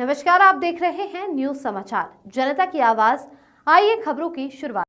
नमस्कार, आप देख रहे हैं न्यूज समाचार जनता की आवाज। आइए खबरों की शुरुआत।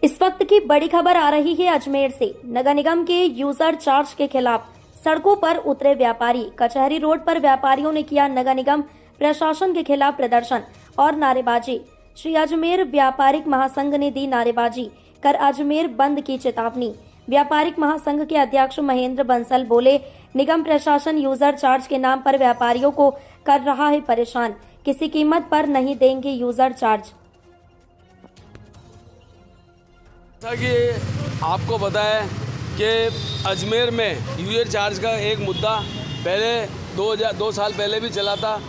इस वक्त की बड़ी खबर आ रही है अजमेर से। नगर निगम के यूजर चार्ज के खिलाफ सड़कों पर उतरे व्यापारी। कचहरी रोड पर व्यापारियों ने किया नगर निगम प्रशासन के खिलाफ प्रदर्शन और नारेबाजी। श्री अजमेर व्यापारिक महासंघ ने दी नारेबाजी कर अजमेर बंद की चेतावनी। व्यापारिक महासंघ के अध्यक्ष महेंद्र बंसल बोले, निगम प्रशासन यूजर चार्ज के नाम पर व्यापारियों को कर रहा है परेशान। किसी कीमत पर नहीं देंगे यूजर चार्ज। जैसा कि आपको पता है कि अजमेर में यूजर चार्ज का एक मुद्दा पहले 2 साल पहले भी चला था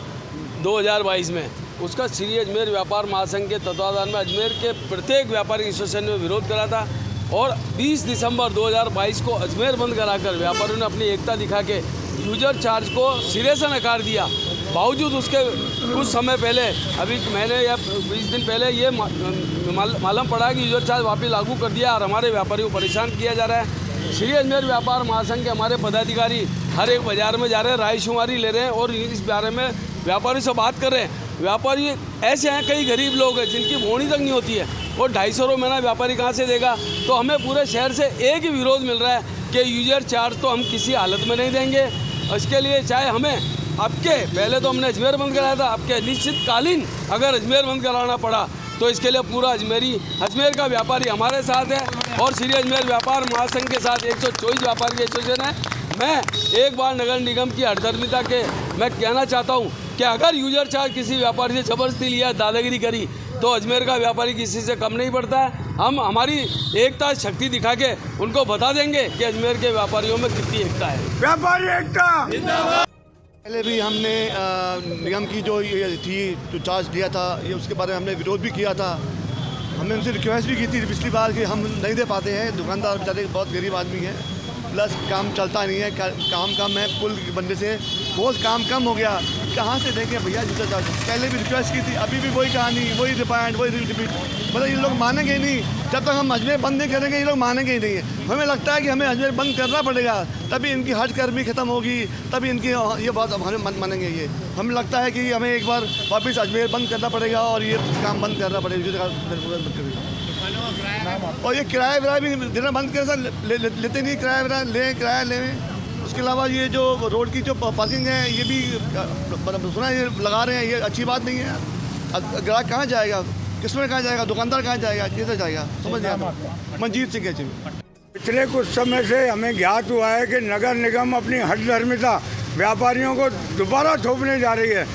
2022 में। उसका श्री अजमेर व्यापार महासंघ के तत्वाधान में अजमेर के प्रत्येक व्यापारिक एसोसिएशन ने विरोध करा था और 20 दिसंबर 2022 को अजमेर बंद कराकर व्यापारियों ने अपनी एकता दिखा के यूजर चार्ज को सिरे से नकार दिया। बावजूद उसके कुछ समय पहले, अभी महीने या 20 दिन पहले ये मालूम पड़ा कि यूजर चार्ज वापस लागू कर दिया और हमारे व्यापारियों को परेशान किया जा रहा है। श्री अजमेर व्यापार महासंघ के हमारे पदाधिकारी हर एक बाज़ार में जा रहे हैं, रायशुमारी ले रहे हैं और इस बारे में व्यापारी से बात कर रहे हैं। व्यापारी ऐसे हैं, कई गरीब लोग हैं जिनकी बोनी तक नहीं होती है और 250 रुपये महीना व्यापारी कहाँ से देगा। तो हमें पूरे शहर से एक ही विरोध मिल रहा है कि यूजर चार्ज तो हम किसी हालत में नहीं देंगे। इसके लिए चाहे हमें आपके पहले तो हमने अजमेर बंद कराया था, आपके निश्चितकालीन अगर अजमेर बंद कराना पड़ा तो इसके लिए पूरा अजमेर का व्यापारी हमारे साथ है और श्री अजमेर व्यापार महासंघ के साथ 124 व्यापारी एसोसिएशन है। मैं एक बार नगर निगम की हठधर्मिता के मैं कहना चाहता हूं कि अगर यूजर चार्ज किसी व्यापारी से जबरदस्ती लिया, दादागिरी करी तो अजमेर का व्यापारी किसी से कम नहीं पड़ता है। हम हमारी एकता शक्ति दिखा के उनको बता देंगे कि अजमेर के व्यापारियों में कितनी एकता है। व्यापारी एकता पहले भी हमने निगम की जो ये थी जो चार्ज दिया था, ये उसके बारे में हमने विरोध भी किया था। हमने उनसे रिक्वेस्ट भी की थी पिछली बार कि हम नहीं दे पाते हैं, दुकानदार बेचारे बहुत गरीब आदमी हैं, प्लस काम चलता नहीं है, काम कम है, पुल बनने से बहुत काम कम हो गया, कहाँ से देंगे भैया यूजर चार्ज। पहले भी रिक्वेस्ट की थी, अभी भी वही कहानी, वही रिपाइंड, वही रिपीट। मतलब ये लोग मानेंगे ही नहीं। जब तक हम अजमेर बंद नहीं करेंगे ये लोग मानेंगे ही नहीं है। हमें लगता है कि हमें अजमेर बंद करना पड़ेगा, तभी इनकी हट कर्मी खत्म होगी, तभी इनकी ये बात हमें मानेंगे। ये हमें लगता है कि हमें एक बार वापस अजमेर बंद करना पड़ेगा और ये काम बंद करना पड़ेगा। और ये किराया विराया भी देना बंद कर लेते नहीं, किराया लें। उसके अलावा ये जो रोड की जो पार्किंग है ये भी सुना ये लगा रहे हैं, ये अच्छी बात नहीं है। ग्राहक कहाँ जाएगा, किसमें कहाँ जाएगा, दुकानदार कहाँ जाएगा, किधर जाएगा, समझ नहीं आता। मंजीत सिंह है। पिछले कुछ समय से हमें ज्ञात हुआ है कि नगर निगम अपनी हठधर्मिता व्यापारियों को दोबारा थोपने जा रही है।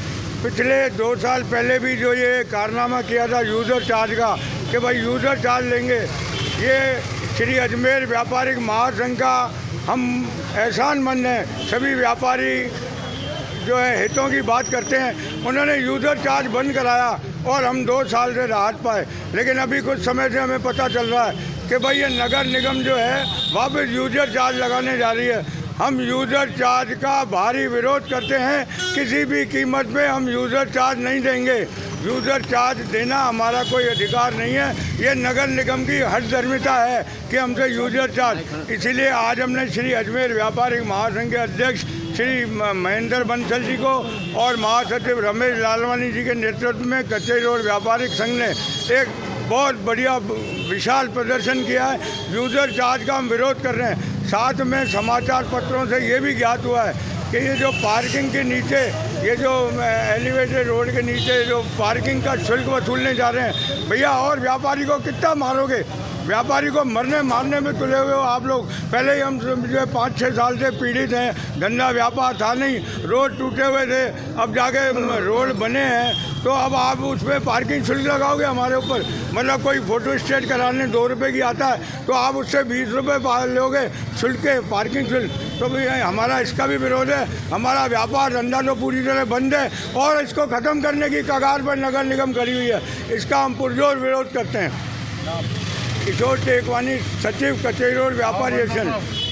पिछले 2 साल पहले भी जो ये कारनामा किया था यूज़र चार्ज का कि भाई यूज़र चार्ज लेंगे, ये श्री अजमेर व्यापारिक महासंघ का हम एहसानमंद हैं। सभी व्यापारी जो है हितों की बात करते हैं, उन्होंने यूज़र चार्ज बंद कराया और हम 2 साल से राहत पाए। लेकिन अभी कुछ समय से हमें पता चल रहा है कि भाई ये नगर निगम जो है वापस यूज़र चार्ज लगाने जा रही है। हम यूज़र चार्ज का भारी विरोध करते हैं, किसी भी कीमत पे हम यूज़र चार्ज नहीं देंगे। यूज़र चार्ज देना हमारा कोई अधिकार नहीं है, ये नगर निगम की हठधर्मिता है कि हमसे यूज़र चार्ज। इसीलिए आज हमने श्री अजमेर व्यापारिक महासंघ के अध्यक्ष श्री महेंद्र बंसल जी को और महासचिव रमेश लालवानी जी के नेतृत्व में कचहरी रोड व्यापारिक संघ ने एक बहुत बढ़िया विशाल प्रदर्शन किया है। यूज़र चार्ज का हम विरोध कर रहे हैं। साथ में समाचार पत्रों से ये भी ज्ञात हुआ है कि ये जो पार्किंग के नीचे, ये जो एलिवेटेड रोड के नीचे जो पार्किंग का शुल्क वसूलने जा रहे हैं, भैया और व्यापारी को कितना मारोगे? व्यापारी को मरने मारने में तुले हुए हो आप लोग। पहले ही हम जो 5-6 साल से पीड़ित हैं, धंधा व्यापार था नहीं, रोड टूटे हुए थे, अब जाके रोड बने हैं तो अब आप उस पर पार्किंग शुल्क लगाओगे हमारे ऊपर। मतलब कोई फ़ोटो स्टेट कराने 2 रुपये की आता है तो आप उससे 20 रुपये लोगे शुल्क के, पार्किंग शुल्क। तो भाई हमारा इसका भी विरोध है। हमारा व्यापार धंधा तो पूरी तरह बंद है और इसको ख़त्म करने की कगार पर नगर निगम खड़ी हुई है। इसका हम पुरजोर विरोध करते हैं। किशोर टेकवानी, सचिव, कचहरी रोड व्यापारी एसोसिएशन।